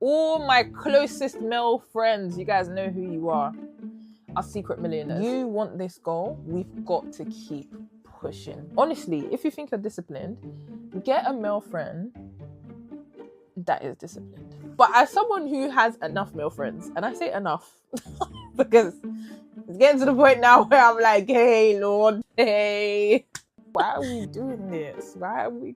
All my closest male friends, you guys know who you are secret millionaires. You want this goal, we've got to keep pushing. Honestly, if you think you're disciplined, get a male friend that is disciplined. But as someone who has enough male friends, and I say enough because it's getting to the point now where I'm like, hey, Lord, hey, why are we doing this? Why are we...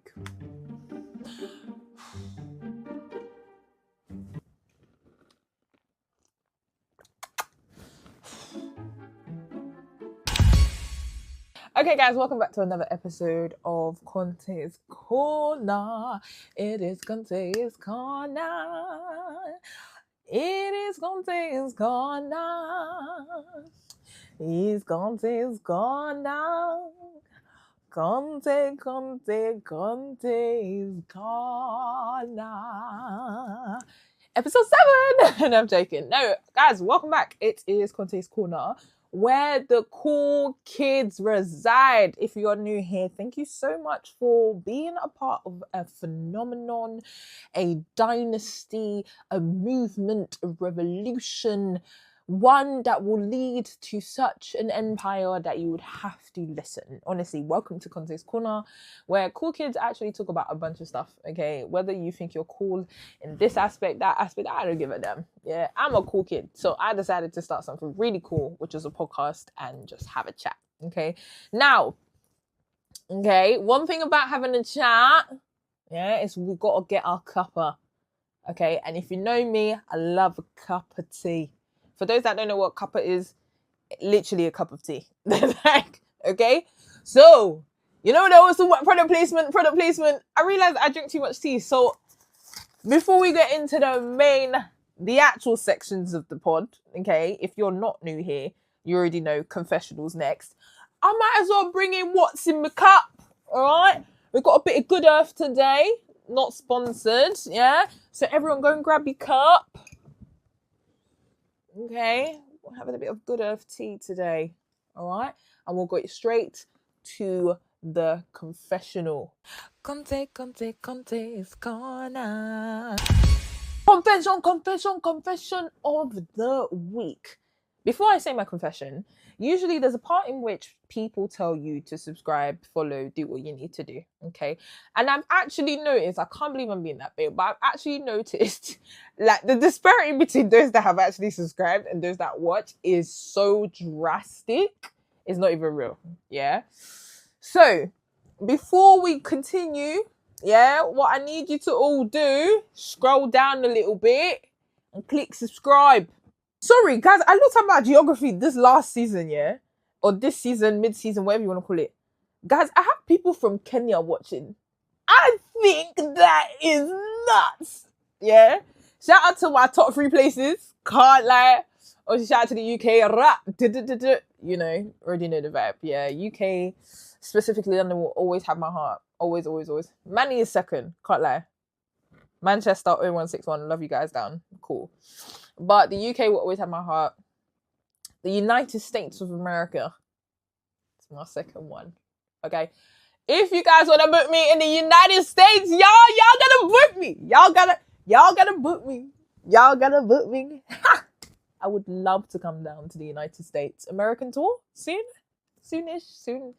Okay, guys, welcome back to another episode of Contehs Corner. It is Contehs Corner. It is Contehs Corner. It's Contehs Corner. Contehs Corner. Episode 7. And I'm joking. No, guys, welcome back. It is Contehs Corner, where the cool kids reside. If you're new here, thank you so much for being a part of a phenomenon, a dynasty, a movement, a revolution, one that will lead to such an empire that you would have to listen. Honestly, welcome to Contehs Corner, where cool kids actually talk about a bunch of stuff, okay? Whether you think you're cool in this aspect, that aspect, I don't give a damn. Yeah, I'm a cool kid. So I decided to start something really cool, which is a podcast, and just have a chat, okay? Now, okay, one thing about having a chat, yeah, is we've got to get our cuppa, okay? And if you know me, I love a cup of tea. For those that don't know what cuppa is, literally a cup of tea. Like, okay? So, you know, there was some product placement. I realized I drink too much tea. So, before we get into the actual sections of the pod, okay, if you're not new here, you already know confessionals next. I might as well bring in what's in my cup, all right? We've got a bit of Good Earth today, not sponsored, yeah? So everyone go and grab your cup. Okay, we're having a bit of Good Earth tea today, all right? And we'll go straight to the confessional. Contehs Corner. Confession of the week. Before I say my confession, usually there's a part in which people tell you to subscribe, follow, do what you need to do, okay? And I've actually noticed, I can't believe I'm being that big, but I've actually noticed like the disparity between those that have actually subscribed and those that watch is so drastic. It's not even real, yeah? So, before we continue, yeah, what I need you to all do, scroll down a little bit and click subscribe. Sorry, guys, I looked at my geography this last season, yeah? Or this season, mid-season, whatever you want to call it. Guys, I have people from Kenya watching. I think that is nuts, yeah? Shout out to my top 3 places. Can't lie. Also, shout out to the UK. You know, already know the vibe. Yeah, UK, specifically London, will always have my heart. Always, always, always. Manny is second. Can't lie. Manchester 0161. Love you guys down. Cool. But the UK will always have my heart. The United States of America is my second one. Okay. If you guys want to book me in the United States, y'all gotta book me. Y'all gotta book me. Y'all gotta book me. I would love to come down to the United States. American tour? Soonish.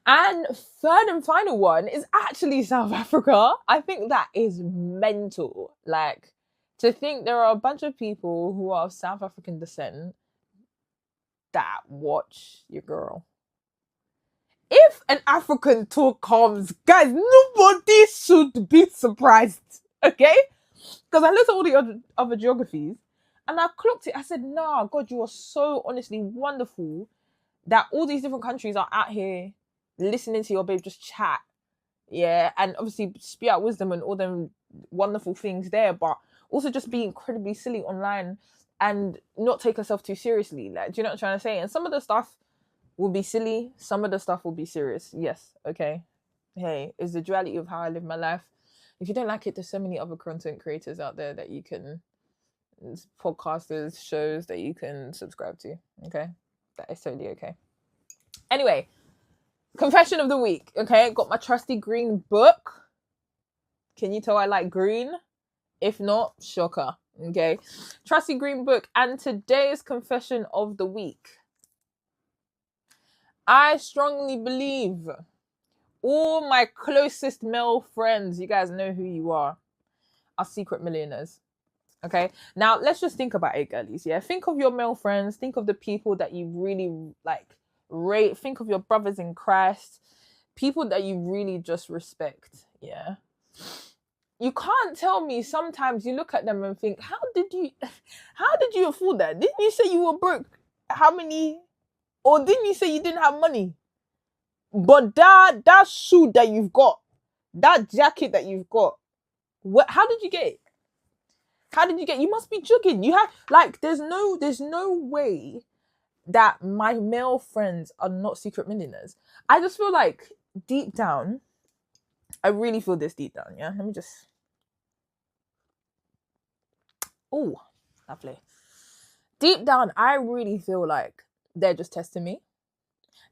And third and final one is actually South Africa. I think that is mental. Like, to think there are a bunch of people who are of South African descent that watch your girl. If an African tour comes, guys, nobody should be surprised, okay? Because I looked at all the other geographies and I clocked it. I said, nah, God, you are so honestly wonderful that all these different countries are out here listening to your babe just chat. Yeah, and obviously spew out wisdom and all them wonderful things there, but also just be incredibly silly online and not take herself too seriously. Like, do you know what I'm trying to say? And some of the stuff will be silly, some of the stuff will be serious. Yes, okay. Hey, it's the duality of how I live my life. If you don't like it, there's so many other content creators out there that you can, podcasters, shows that you can subscribe to, okay? That is totally okay. Anyway, confession of the week, okay? Got my trusty green book. Can you tell I like green? If not, shocker. Okay. Trusty Green Book, and today's confession of the week. I strongly believe all my closest male friends, you guys know who you are secret millionaires. Okay. Now let's just think about it, girlies. Yeah. Think of your male friends. Think of the people that you really like rate. Think of your brothers in Christ. People that you really just respect. Yeah. You can't tell me sometimes you look at them and think, how did you afford that? Didn't you say you were broke? How many? Or didn't you say you didn't have money? But that suit that you've got, that jacket that you've got, how did you get it? How did you get it? You must be joking. You have, like, there's no way that my male friends are not secret millionaires. I just feel like deep down, I really feel this deep down, yeah? Let me just... Oh, lovely. Deep down, I really feel like they're just testing me.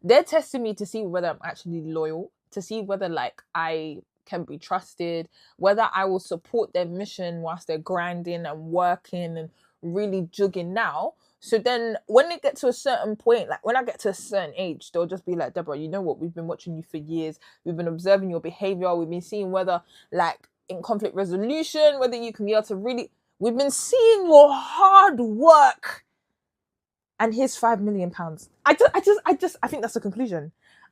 They're testing me to see whether I'm actually loyal, to see whether, like, I can be trusted, whether I will support their mission whilst they're grinding and working and really jugging now. So then when they get to a certain point, like when I get to a certain age, they'll just be like, Deborah, you know what? We've been watching you for years. We've been observing your behavior. We've been seeing whether, like, in conflict resolution, whether you can be able to really... We've been seeing your hard work. And here's £5 million. I think that's the conclusion.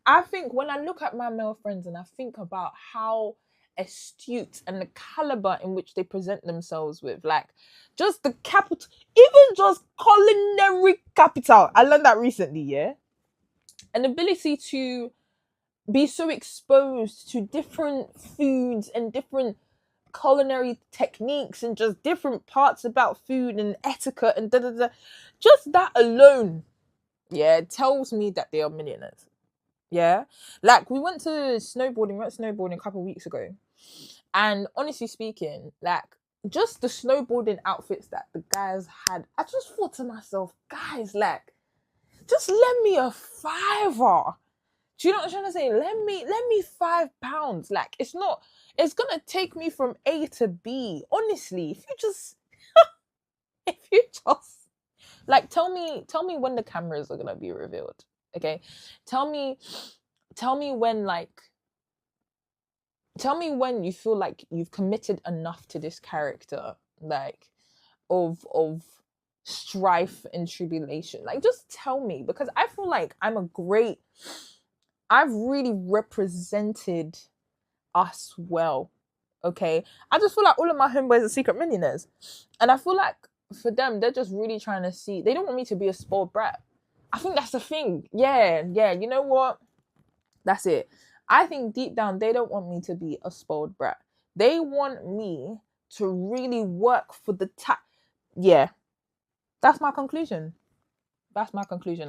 I think when I look at my male friends and I think about how astute and the caliber in which they present themselves with, like, just the capital, even just culinary capital. I learned that recently, yeah? An ability to be so exposed to different foods and different culinary techniques and just different parts about food and etiquette and da-da-da. Just that alone, yeah, tells me that they are millionaires. Yeah, like we went snowboarding a couple of weeks ago, and honestly speaking, like just the snowboarding outfits that the guys had, I just thought to myself, guys, like, just lend me a £5. Do you know what I'm trying to say? Lend me £5. Like, it's gonna take me from A to B. Honestly, if you just like, tell me when the cameras are gonna be revealed. Okay, tell me when you feel like you've committed enough to this character, like of strife and tribulation. Like, just tell me, because I feel like I've really represented us well. Okay, I just feel like all of my homeboys are secret millionaires, and I feel like for them, they're just really trying to see. They don't want me to be a spoiled brat. I think that's the thing. Yeah. You know what? That's it. I think deep down, they don't want me to be a spoiled brat. They want me to really work for the Yeah, that's my conclusion. I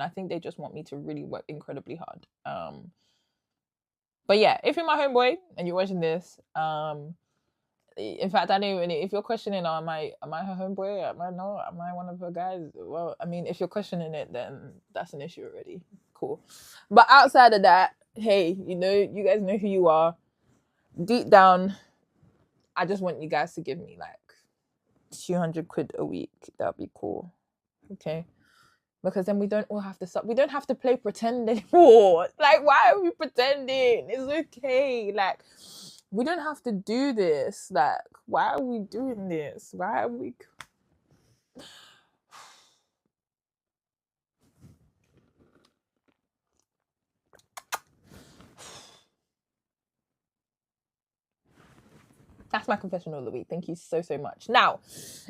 think they just want me to really work incredibly hard. But yeah, if you're my homeboy and you're watching this, in fact, I know if you're questioning, am I her homeboy? Am I not? Am I one of her guys? Well, I mean, if you're questioning it, then that's an issue already. Cool. But outside of that, hey, you guys know who you are. Deep down, I just want you guys to give me like 200 quid a week. That'd be cool. Okay. Because then we don't all have to stop. We don't have to play pretend anymore. Like, why are we pretending? It's okay. Like, we don't have to do this. Like, why are we doing this? Why are we... That's my confession of the week. Thank you so much. Now,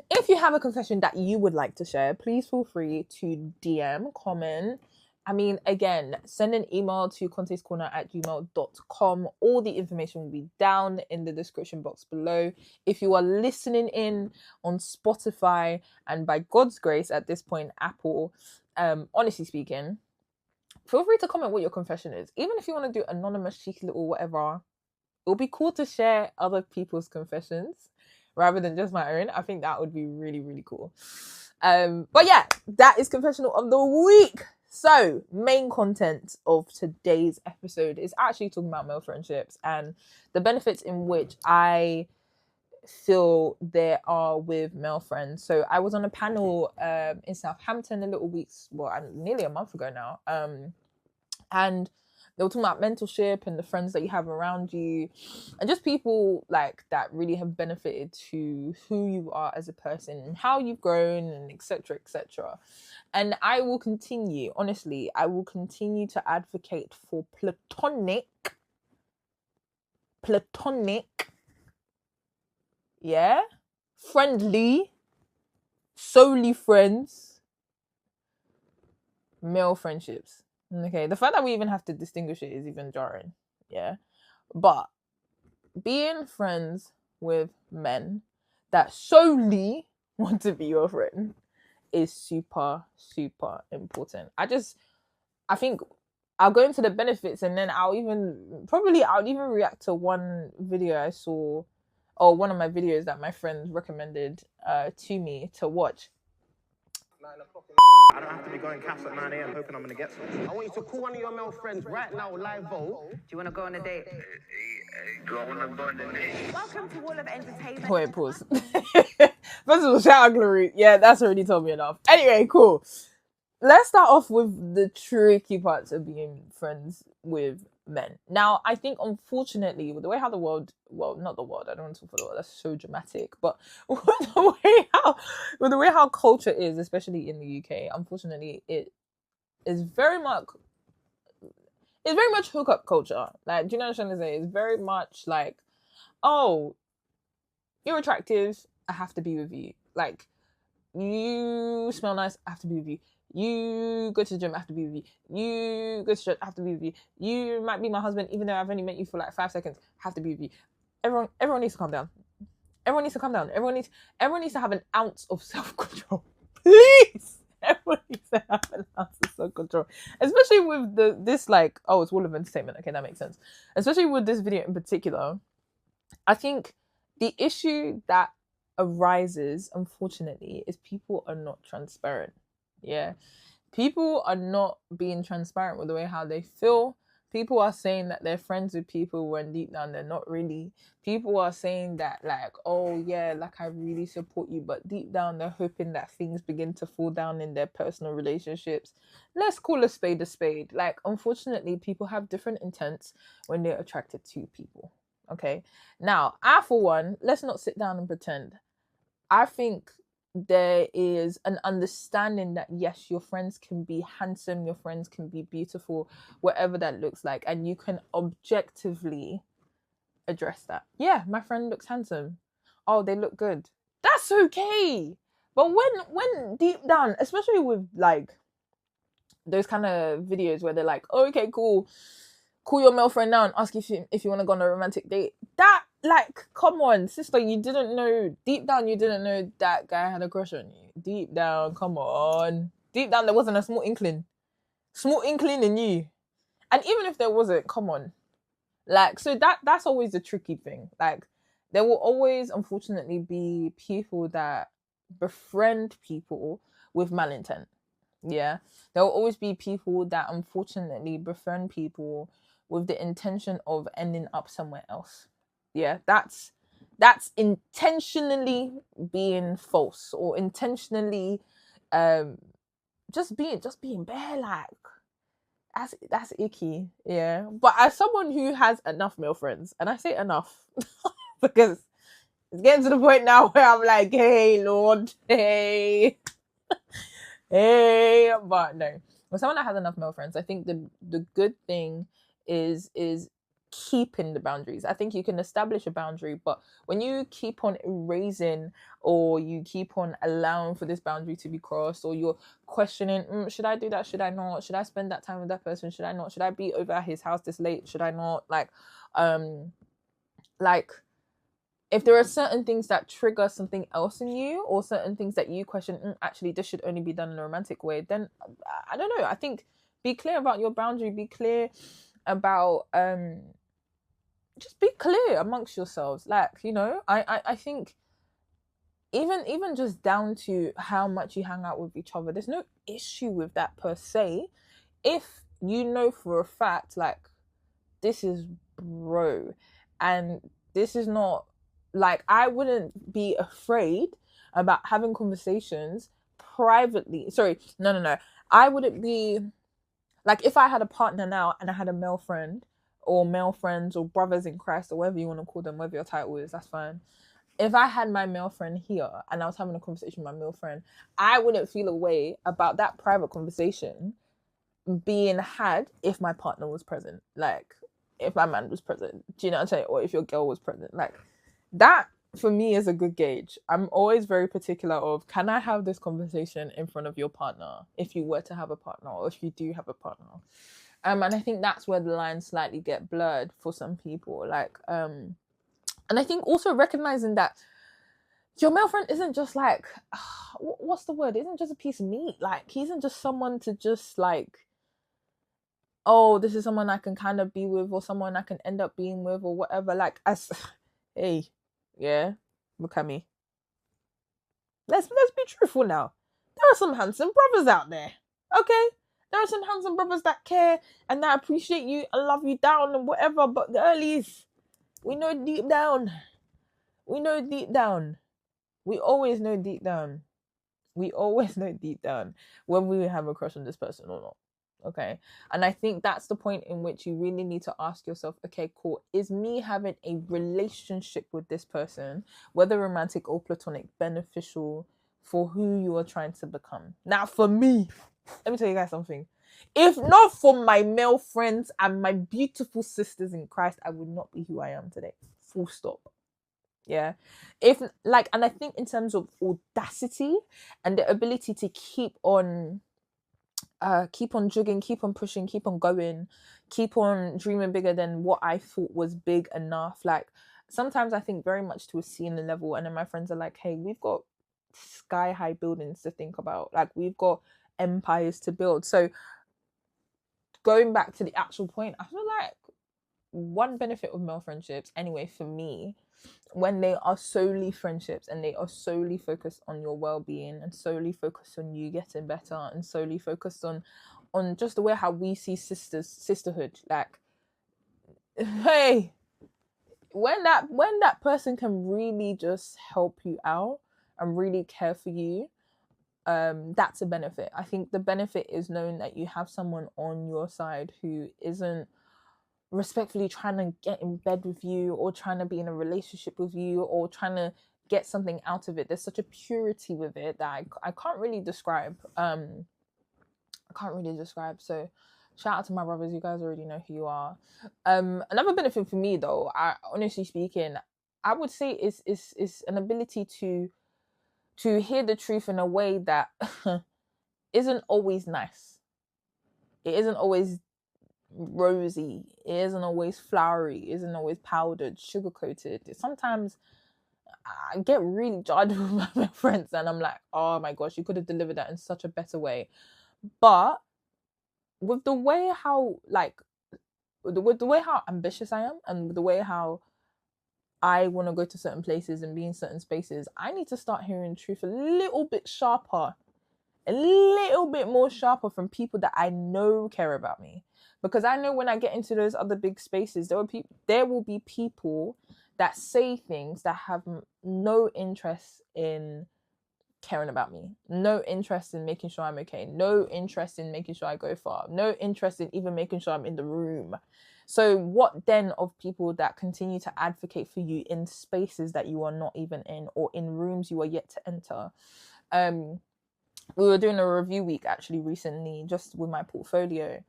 if you have a confession that you would like to share, please feel free to DM, comment. I mean, again, send an email to contehscorner@gmail.com. All the information will be down in the description box below. If you are listening in on Spotify and by God's grace at this point, Apple, honestly speaking, feel free to comment what your confession is. Even if you want to do anonymous, cheeky little whatever, it'll be cool to share other people's confessions rather than just my own. I think that would be really, really cool. But yeah, that is confessional of the week. So, main content of today's episode is actually talking about male friendships and the benefits in which I feel they are with male friends. So I was on a panel in Southampton nearly a month ago now, and they were talking about mentorship and the friends that you have around you, and just people like that really have benefited to who you are as a person and how you've grown, and etc., etc. And I will continue to advocate for platonic, yeah, friendly, solely friends, male friendships. Okay, the fact that we even have to distinguish it is even jarring. Yeah, but being friends with men that solely want to be your friend is super, super important. I think I'll go into the benefits, and then I'll even react to one video I saw, or one of my videos that my friends recommended to me to watch. 9 o'clock in the morning. I don't have to be going cast at 9 a.m. hoping I'm going to get some. I want you to call one of your male friends right now, live vote. Do you want to go on a date? Do I want to go on a date? Welcome to Wall of Entertainment. Wait, pause. First of all, shout out Glory. Yeah, that's already told me enough. Anyway, cool. Let's start off with the tricky parts of being friends with men. Now, I think, unfortunately, with the way how the world, well, not the world, I don't want to talk for the world, that's so dramatic, but with the way how culture is, especially in the UK, unfortunately, it is very much hookup culture. Like, do you know what I'm trying to say? It's very much like, oh, you're attractive, I have to be with you. Like, you smell nice, I have to be with you. You go to the gym, I have to be with you. You go to church, I have to be with you. You might be my husband, even though I've only met you for like 5 seconds, I have to be with you. Everyone needs to calm down. Everyone needs to calm down. Everyone needs to have an ounce of self-control. Please! Everyone needs to have an ounce of self-control. Especially with this like, oh, it's Wall of Entertainment. Okay, that makes sense. Especially with this video in particular. I think the issue that arises, unfortunately, is people are not transparent. Yeah, people are not being transparent with the way how they feel. People are saying that they're friends with people when deep down they're not really. People are saying that, like, oh yeah, like, I really support you, but deep down they're hoping that things begin to fall down in their personal relationships. Let's call a spade a spade. Like, unfortunately, people have different intents when they're attracted to people. Okay, now I, for one, let's not sit down and pretend. I think there is an understanding that, yes, your friends can be handsome, your friends can be beautiful, whatever that looks like, and you can objectively address that. Yeah, my friend looks handsome. Oh, they look good. That's okay. But when deep down, especially with like those kind of videos where they're like, oh, okay, cool, call your male friend now and ask if you want to go on a romantic date. That, like, come on, sister, you didn't know, deep down, you didn't know that guy had a crush on you. Deep down, come on. Deep down, there wasn't a small inkling in you. And even if there wasn't, come on. Like, so that's always the tricky thing. Like, there will always, unfortunately, be people that befriend people with malintent. Yeah. There will always be people that, unfortunately, befriend people with the intention of ending up somewhere else. Yeah, that's intentionally being false, or intentionally just being bare, like, that's icky. Yeah, but as someone who has enough male friends, and I say enough because it's getting to the point now where I'm like, hey Lord, hey hey, but no, when someone that has enough male friends, I think the good thing is keeping the boundaries. I think you can establish a boundary, but when you keep on erasing, or you keep on allowing for this boundary to be crossed, or you're questioning, should I do that, should I not, should I spend that time with that person, should I not, should I be over at his house this late, should I not, like if there are certain things that trigger something else in you, or certain things that you question, actually this should only be done in a romantic way, then I don't know, I think be clear about your boundary, be clear about just be clear amongst yourselves. Like, you know, I think even just down to how much you hang out with each other, there's no issue with that per se, if you know for a fact, like, this is bro, and this is not Like, I wouldn't be afraid about having conversations privately. Sorry, no. I wouldn't be like, if I had a partner now and I had a male friend or male friends or brothers in Christ or whatever you want to call them, whatever your title is, that's fine. If I had my male friend here and I was having a conversation with my male friend, I wouldn't feel a way about that private conversation being had if my partner was present. Like, if my man was present. Do you know what I'm saying? Or if your girl was present. Like, that for me is a good gauge. I'm always very particular of, can I have this conversation in front of your partner if you were to have a partner, or if you do have a partner? And I think that's where the lines slightly get blurred for some people. Like, and I think also recognizing that your male friend isn't just like, what's the word? Isn't just a piece of meat. Like, he isn't just someone to just like, oh, this is someone I can kind of be with, or someone I can end up being with, or whatever. Like, as hey, yeah, look at me. Let's be truthful now. There are some handsome brothers out there. Okay? There are some handsome brothers that care and that appreciate you and love you down and whatever, but the earlies, we know deep down. We know deep down. We always know deep down. We always know deep down when we have a crush on this person or not. Okay? And I think that's the point in which you really need to ask yourself, okay, cool, is me having a relationship with this person, whether romantic or platonic, beneficial for who you are trying to become? Now, for me, let me tell you guys something. If not for my male friends and my beautiful sisters in Christ, I would not be who I am today. Full stop. Yeah. If like, and I think in terms of audacity and the ability to keep on jogging, keep on pushing, keep on going, keep on dreaming bigger than what I thought was big enough. Like, sometimes I think very much to a ceiling level, and then my friends are like, hey, we've got sky high buildings to think about. Like, we've got empires to build. So going back to the actual point, I feel like one benefit of male friendships, anyway, for me, when they are solely friendships and they are solely focused on your well-being and solely focused on you getting better and solely focused on just the way how we see sisterhood, like, hey, when that person can really just help you out and really care for you, that's a benefit. I think the benefit is knowing that you have someone on your side who isn't respectfully trying to get in bed with you or trying to be in a relationship with you or trying to get something out of it. There's such a purity with it that I can't really describe. So shout out to my brothers, you guys already know who you are. Another benefit for me though, I honestly speaking, I would say is an ability to hear the truth in a way that isn't always nice. It isn't always rosy, it isn't always flowery, it isn't always powdered, sugar coated. Sometimes I get really jarred with my friends and I'm like, oh my gosh, you could have delivered that in such a better way. But with the way how ambitious I am, and with the way how I want to go to certain places and be in certain spaces, I need to start hearing truth a little bit sharper, a little bit more sharper from people that I know care about me. Because I know when I get into those other big spaces, there will be people that say things that have no interest in caring about me, no interest in making sure I'm okay, no interest in making sure I go far, no interest in even making sure I'm in the room. So what then of people that continue to advocate for you in spaces that you are not even in, or in rooms you are yet to enter? We were doing a review week actually recently, just with my portfolio,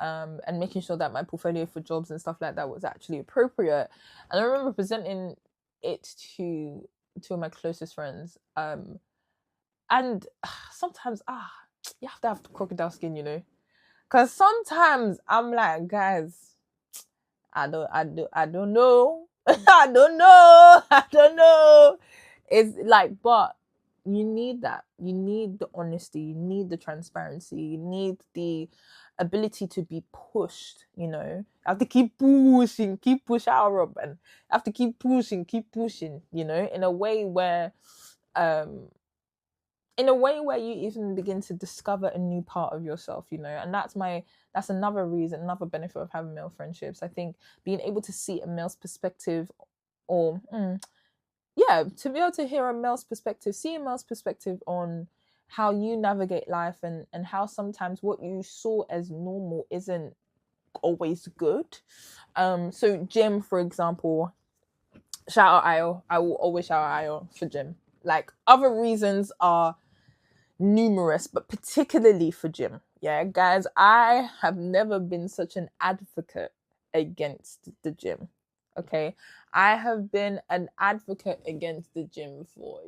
and making sure that my portfolio for jobs and stuff like that was actually appropriate. And I remember presenting it to two of my closest friends. And sometimes, you have to have crocodile skin, you know, because sometimes I'm like, guys, I don't know, I don't know. It's like, but you need that. You need the honesty. You need the transparency. You need the ability to be pushed, you know. You have to keep pushing out, Robin. You have to keep pushing, you know, in a way where you even begin to discover a new part of yourself, you know. And that's another reason, another benefit of having male friendships. I think being able to see a male's perspective, or yeah, to be able to hear a male's perspective, see a male's perspective on how you navigate life, and how sometimes what you saw as normal isn't always good. So gym, for example, shout out Ayo. I will always shout out Ayo for gym. Like, other reasons are numerous, but particularly for gym. Yeah, guys, I have never been such an advocate against the gym. Okay, I have been an advocate against the gym for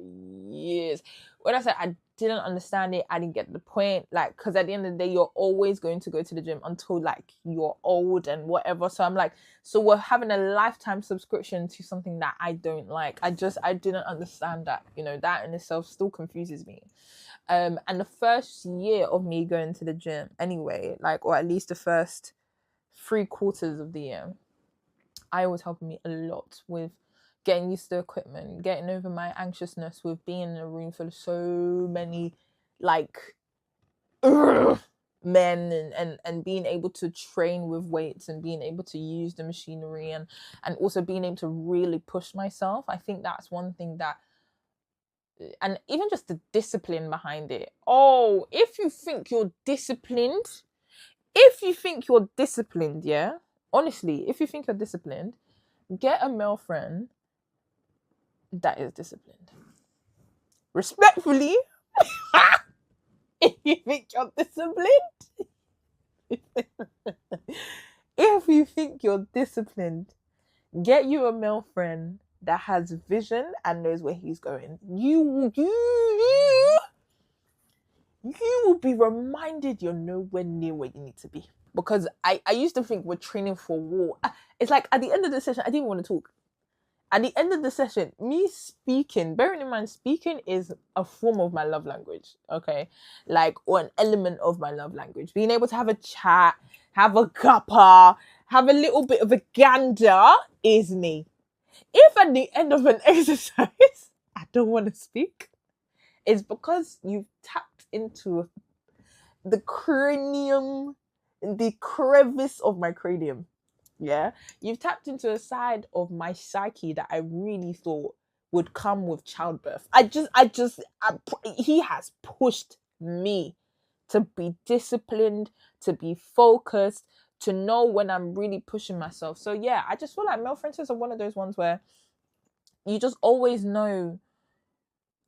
years. When I said I didn't understand it, I didn't get the point. Like, because at the end of the day, you're always going to go to the gym until like you're old and whatever. So I'm like, so we're having a lifetime subscription to something that I don't like. I didn't understand that. You know, that in itself still confuses me. And the first year of me going to the gym, anyway, like, or at least the first 3/4 of the year, I was helping me a lot with getting used to equipment, getting over my anxiousness with being in a room full of so many like men, and being able to train with weights and being able to use the machinery, and also being able to really push myself. I think that's one thing that, and even just the discipline behind it. Oh, if you think you're disciplined, yeah, honestly, if you think you're disciplined, get a male friend that is disciplined. Respectfully, if you think you're disciplined, get you a male friend that has vision and knows where he's going. You will be reminded you're nowhere near where you need to be. Because I used to think we're training for war. It's like at the end of the session, I didn't want to talk. At the end of the session, me speaking, bearing in mind, speaking is a form of my love language, okay? Like, or an element of my love language. Being able to have a chat, have a cuppa, have a little bit of a gander is me. If at the end of an exercise, I don't want to speak, it's because you've tapped into the cranium, the crevice of my cranium. Yeah, you've tapped into a side of my psyche that I really thought would come with childbirth. He has pushed me to be disciplined, to be focused, to know when I'm really pushing myself. So yeah, I just feel like male friendships are one of those ones where you just always know,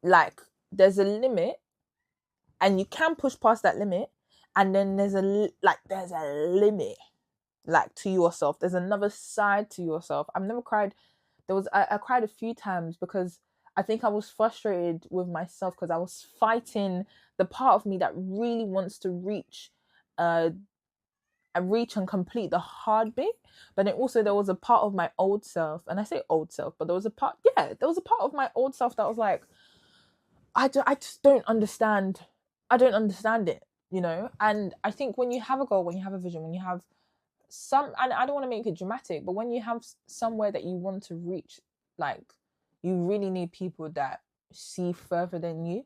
like, there's a limit, and you can push past that limit, and then there's a limit, like, to yourself. There's another side to yourself. I've never cried. I cried a few times because I think I was frustrated with myself because I was fighting the part of me that really wants to reach and complete the hard bit. But then also there was a part of my old self, and I say old self, but there was a part of my old self that was like, I just don't understand. I don't understand it, you know? And I think when you have a goal, when you have a vision, when you have and I don't want to make it dramatic, but when you have somewhere that you want to reach, like, you really need people that see further than you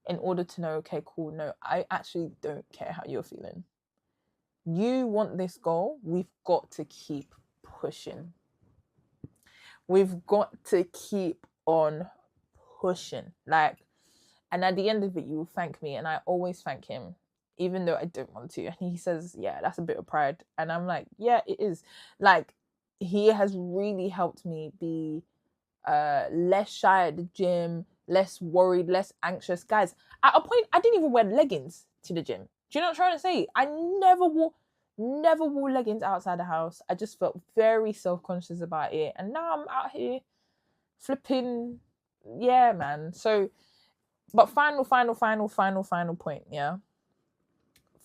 in order to know, okay, cool, no, I actually don't care how you're feeling. You want this goal, we've got to keep pushing. We've got to keep on pushing. Like, and at the end of it, you will thank me, and I always thank him, even though I don't want to. And he says, yeah, that's a bit of pride. And I'm like, yeah, it is. Like, he has really helped me be less shy at the gym, less worried, less anxious. Guys, at a point, I didn't even wear leggings to the gym. Do you know what I'm trying to say? I never wore leggings outside the house. I just felt very self-conscious about it. And now I'm out here flipping. Yeah, man. So, but final point, yeah?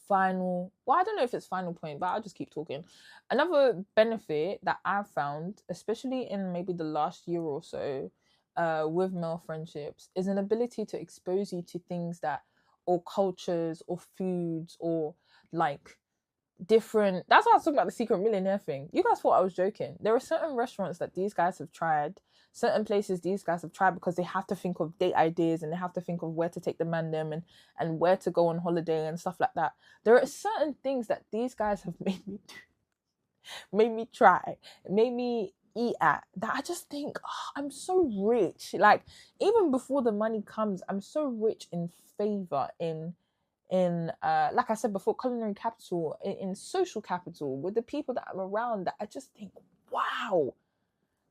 Well, I don't know if it's final point, but I'll just keep talking. Another benefit that I've found, especially in maybe the last year or so, with male friendships, is an ability to expose you to things that, or cultures, or foods, or like different. That's why I was talking about the secret millionaire thing. You guys thought I was joking. There are certain restaurants that these guys have tried, certain places these guys have tried, because they have to think of date ideas, and they have to think of where to take the man them, and where to go on holiday and stuff like that. There are certain things that these guys have made me do, made me try, made me eat at that I just think, oh, I'm so rich. Like, even before the money comes, I'm so rich in favor, in like I said before, culinary capital, in social capital, with the people that I'm around, that I just think, wow,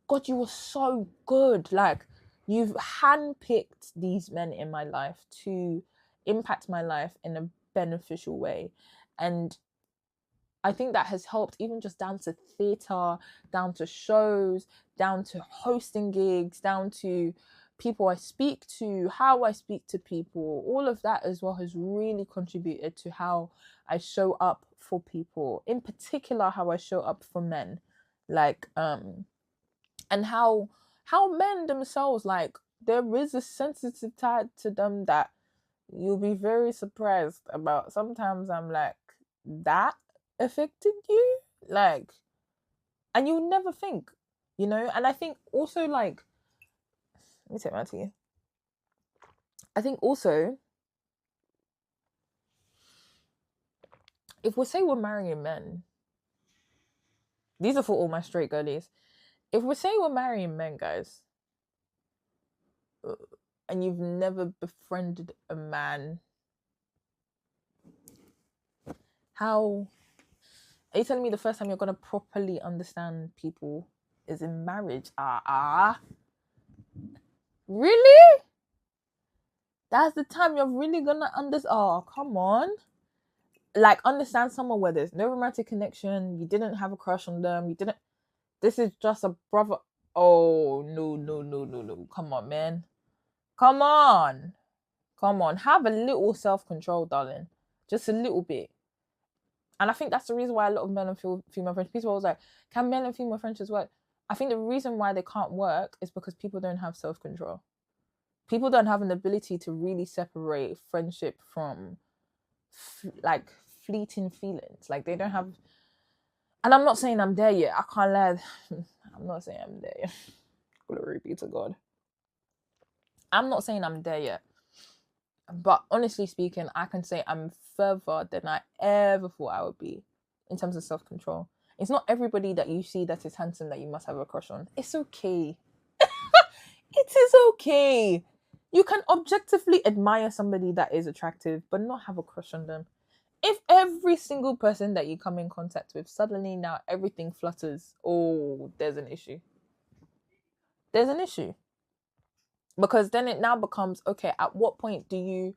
God, you were so good. Like, you've handpicked these men in my life to impact my life in a beneficial way. And I think that has helped, even just down to theatre, down to shows, down to hosting gigs, down to people I speak to, how I speak to people. All of that as well has really contributed to how I show up for people, in particular how I show up for men. Like, and how men themselves, like, there is a sensitive side to them that you'll be very surprised about. Sometimes I'm like, that affected you? Like, and you'll never think, you know? And I think also, like, let me take my tea. I think also, if we say we're marrying men, these are for all my straight girlies. If we say we're marrying men, guys, and you've never befriended a man, how are you telling me the first time you're gonna properly understand people is in marriage? Really? That's the time you're really gonna understand? Oh, come on. Like, understand someone where there's no romantic connection, you didn't have a crush on them, you didn't, this is just a brother. Oh, no. Come on, man. Come on. Have a little self-control, darling. Just a little bit. And I think that's the reason why a lot of male and female friends, people are always like, can male and female friendships work? I think the reason why they can't work is because people don't have self-control. People don't have an ability to really separate friendship from like fleeting feelings. Like, they don't have, and I'm not saying I'm there yet. I can't lie. I'm not saying I'm there yet. Glory be to God. I'm not saying I'm there yet. But honestly speaking, I can say I'm further than I ever thought I would be in terms of self-control. It's not everybody that you see that is handsome that you must have a crush on. It's okay. It is okay. You can objectively admire somebody that is attractive, but not have a crush on them. If every single person that you come in contact with, suddenly now everything flutters, oh, there's an issue. There's an issue. Because then it now becomes, okay, at what point do you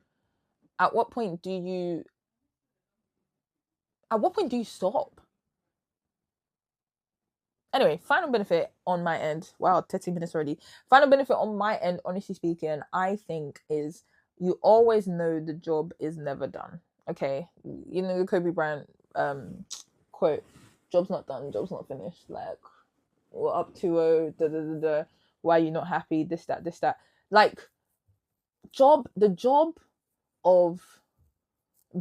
stop? Anyway, final benefit on my end. Wow, 30 minutes already. Final benefit on my end, honestly speaking, I think is you always know the job is never done. Okay? You know the Kobe Bryant quote, job's not done, job's not finished. Like, we're up 2-0, why are you not happy? This, that. Like, the job of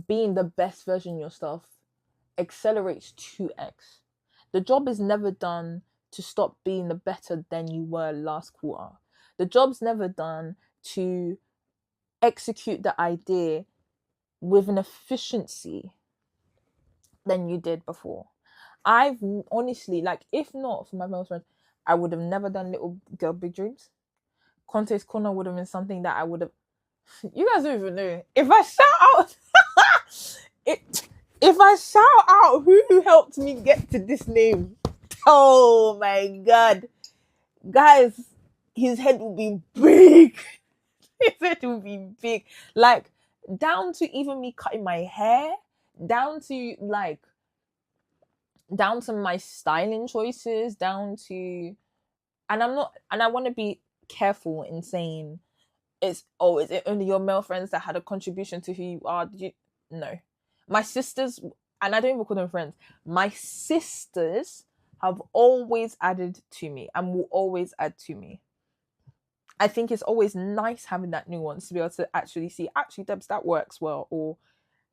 being the best version of yourself accelerates 2x. The job is never done to stop being the better than you were last quarter. The job's never done to execute the idea with an efficiency than you did before. I've honestly, like, if not for my male friends, I would have never done Little Girl Big Dreams. Contehs Corner would have been something that I would have. You guys don't even know. If I shout out, if I shout out who helped me get to this name, oh my God, guys, his head will be big. His head will be big, like, down to even me cutting my hair, down to my styling choices, down to, and I want to be careful in saying is it only your male friends that had a contribution to who you are? No. My sisters, and I don't even call them friends, my sisters have always added to me and will always add to me. I think it's always nice having that nuance to be able to actually see, actually, Debs, that works well, or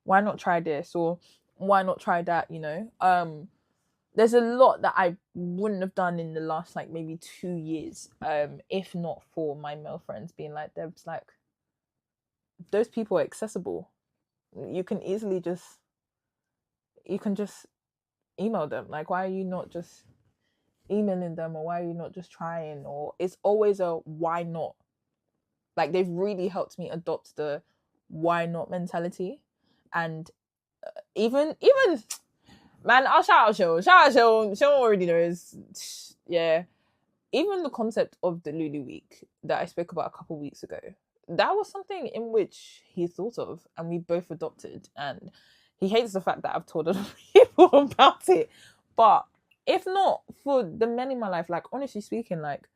why not try this, or why not try that, you know? There's a lot that I wouldn't have done in the last, like, maybe 2 years, if not for my male friends being like, Debs, like, those people are accessible. You can just email them. Like, why are you not just emailing them, or why are you not just trying? Or it's always a why not. Like, they've really helped me adopt the why not mentality. And even man, I'll shout out Show already knows. Yeah. Even the concept of the Lulu week that I spoke about a couple weeks ago, that was something in which he thought of and we both adopted. And he hates the fact that I've told other people about it. But if not for the men in my life, like, honestly speaking, like,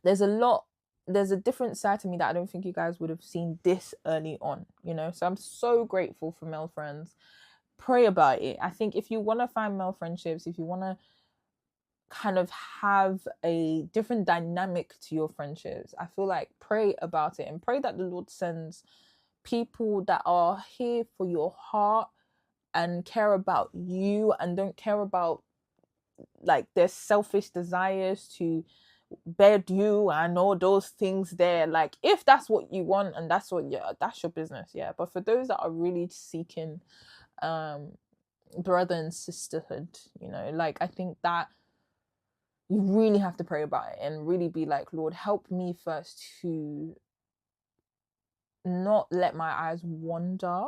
there's a different side to me that I don't think you guys would have seen this early on, you know? So I'm so grateful for male friends. Pray about it. I think if you want to find male friendships, if you want to kind of have a different dynamic to your friendships, I feel like pray about it and pray that the Lord sends people that are here for your heart and care about you and don't care about like their selfish desires to bed you and all those things there. Like, if that's what you want and that's what, yeah, that's your business, yeah. But for those that are really seeking brother and sisterhood, you know, like, I think that you really have to pray about it and really be like, Lord, help me first to not let my eyes wander,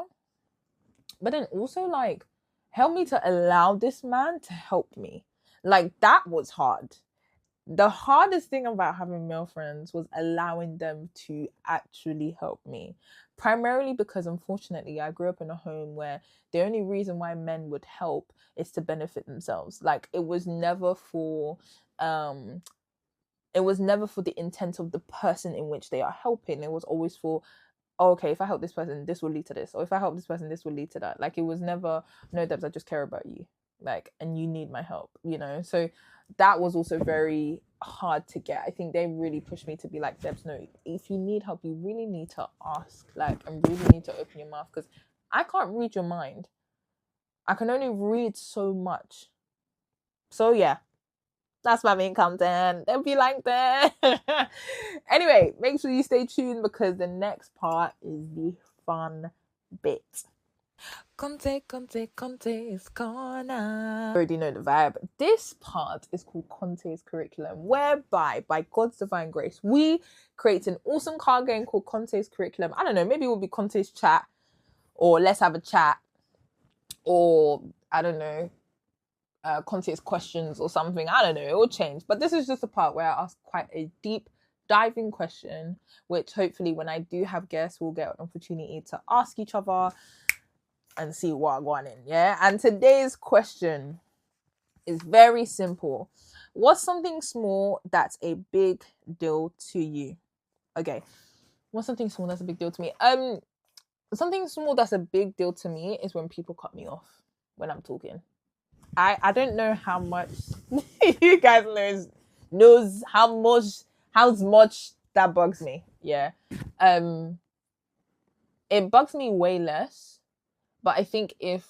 but then also, like, help me to allow this man to help me. Like, that was hard. The hardest thing about having male friends was allowing them to actually help me. Primarily because, unfortunately, I grew up in a home where the only reason why men would help is to benefit themselves. Like, it was never for the intent of the person in which they are helping. It was always for, oh, okay, if I help this person, this will lead to this. Or if I help this person, this will lead to that. Like, it was never, no, Debs, I just care about you. Like, and you need my help, you know? So that was also very hard to get. I think they really pushed me to be like, Debs, no, if you need help, you really need to ask, like, and really need to open your mouth, because I can't read your mind. I can only read so much. So yeah, that's my main content. Don't be like that. Anyway, make sure you stay tuned because the next part is the fun bit. Contehs corner. You already know the vibe. This part is called Contehs curriculum, whereby, by God's divine grace, we create an awesome card game called Contehs curriculum. I don't know, maybe it will be Contehs chat, or let's have a chat, or I don't know, Contehs questions or something. I don't know, it will change. But this is just a part where I ask quite a deep diving question, which hopefully when I do have guests, we'll get an opportunity to ask each other and see what I'm going in, yeah? And today's question is very simple. What's something small that's a big deal to you? Okay. What's something small that's a big deal to me? Something small that's a big deal to me is when people cut me off when I'm talking. I don't know how much you guys knows how much that bugs me. Yeah. It bugs me way less. But I think if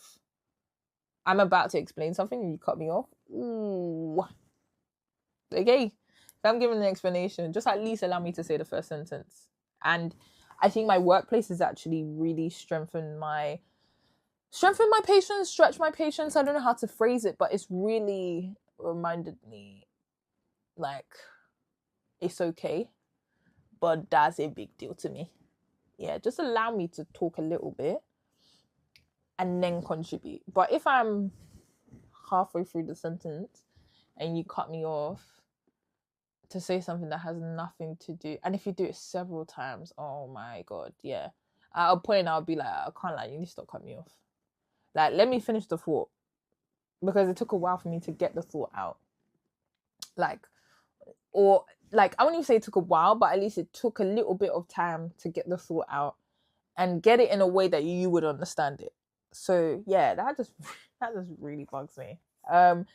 I'm about to explain something and you cut me off, ooh, okay. If I'm giving an explanation, just at least allow me to say the first sentence. And I think my workplace has actually really strengthened my patience, stretched my patience. I don't know how to phrase it, but it's really reminded me, like, it's okay, but that's a big deal to me. Yeah, just allow me to talk a little bit and then contribute. But if I'm halfway through the sentence and you cut me off to say something that has nothing to do, and if you do it several times, oh my God, yeah. At a point I'll be like, I can't lie, you need to stop cutting me off. Like, let me finish the thought, because it took a while for me to get the thought out. I wouldn't even say it took a while, but at least it took a little bit of time to get the thought out and get it in a way that you would understand it. So yeah, that just really bugs me. And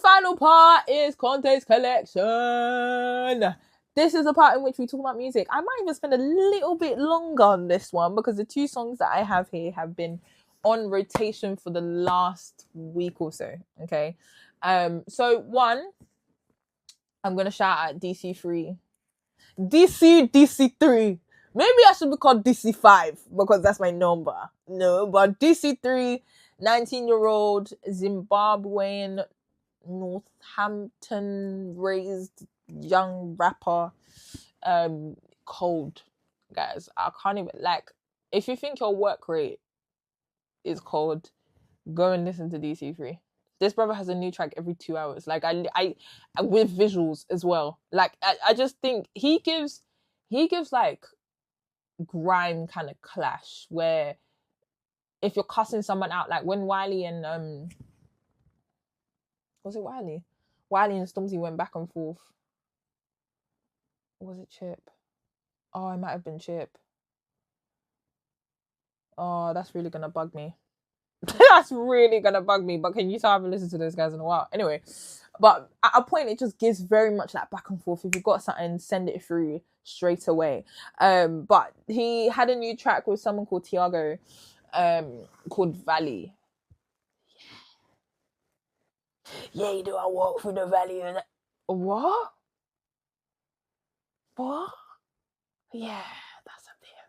final part is Contehs collection. This is a part in which we talk about music. I might even spend a little bit longer on this one because the two songs that I have here have been on rotation for the last week or so. Okay. So one, I'm gonna shout out DC3. DC3. Maybe I should be called DC5 because that's my number. No, but DC3, 19-year-old Zimbabwean Northampton raised young rapper. Cold, guys. I can't even, like, if you think your work rate is cold, go and listen to DC3. This brother has a new track every 2 hours. Like, I with visuals as well. Like, I just think he gives like grime kind of clash, where if you're cussing someone out, like when Wiley and was it Wiley? Wiley and Stormzy went back and forth. Or was it Chip? Oh, it might have been Chip. Oh, that's really gonna bug me. That's really gonna bug me. But can you tell I haven't listened to those guys in a while? Anyway, but at a point it just gives very much that back and forth. If you've got something, send it through straight away. But he had a new track with someone called THIAGO, called Valley. Yeah, you do. I walk through the valley and what? What? Yeah, that's a bit of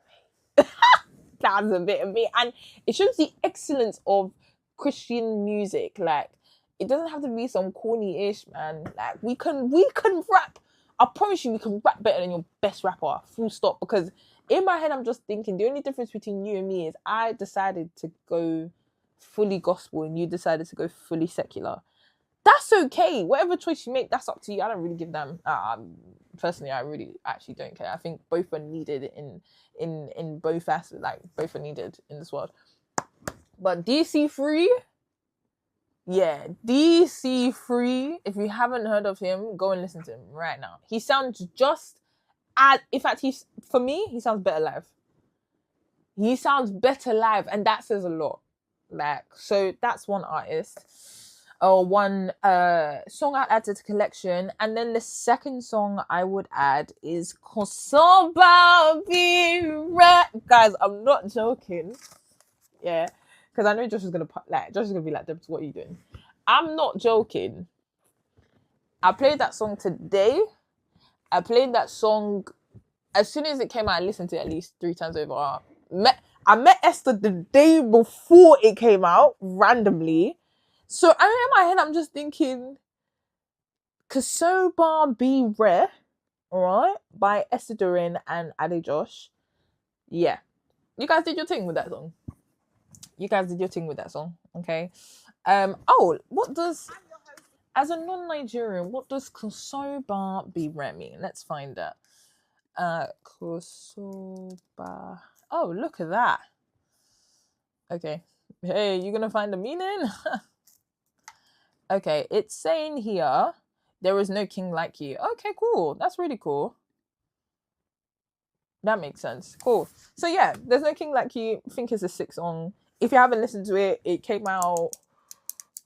me. That's a bit of me. And it shows the excellence of Christian music. Like, it doesn't have to be some corny-ish, man. Like, we can rap. I promise you, we can rap better than your best rapper. Full stop. Because in my head, I'm just thinking, the only difference between you and me is I decided to go fully gospel and you decided to go fully secular. That's okay. Whatever choice you make, that's up to you. I don't really give them. Personally, I really actually don't care. I think both are needed in both aspects. Like, both are needed in this world. But DC3, yeah, DC3. If you haven't heard of him, go and listen to him right now. He sounds just as. In fact, for me, he sounds better live. He sounds better live, and that says a lot. Like, so that's one artist. One song I'd add to the collection, and then the second song I would add is Kosoba Bire. Guys, I'm not joking. Yeah, because I know Josh is gonna be like, Debs, what are you doing? I'm not joking. I played that song today. I played that song as soon as it came out. I listened to it at least 3 times over. I met Esther the day before it came out randomly. So I in my head, I'm just thinking, Kosoba Bire, alright, by Esther Durin and AdeJosh. Yeah. You guys did your thing with that song. Okay. What does, as a non-Nigerian, what does Kosoba Bire mean? Let's find out. Kosoba. Oh, look at that. Okay. Hey, you gonna find the meaning? Okay, it's saying here, there is no king like you. Okay, cool. That's really cool. That makes sense. Cool. So yeah, there's no king like you. I think it's a 6 song. If you haven't listened to it, it came out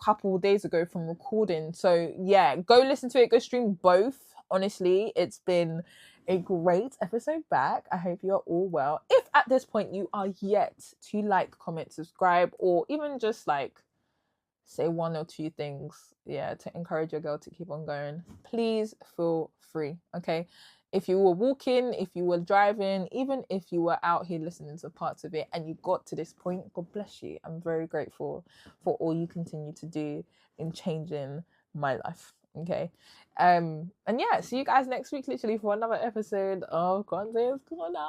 a couple of days ago from recording. So yeah, go listen to it. Go stream both. Honestly, it's been a great episode back. I hope you're all well. If at this point you are yet to like, comment, subscribe, or even just like say 1 or 2 things, yeah, to encourage your girl to keep on going, please feel free. Okay, if you were walking, if you were driving, even if you were out here listening to parts of it and you got to this point, God bless you. I'm very grateful for all you continue to do in changing my life. Okay, and yeah, see you guys next week, literally, for another episode of Contehs Corner.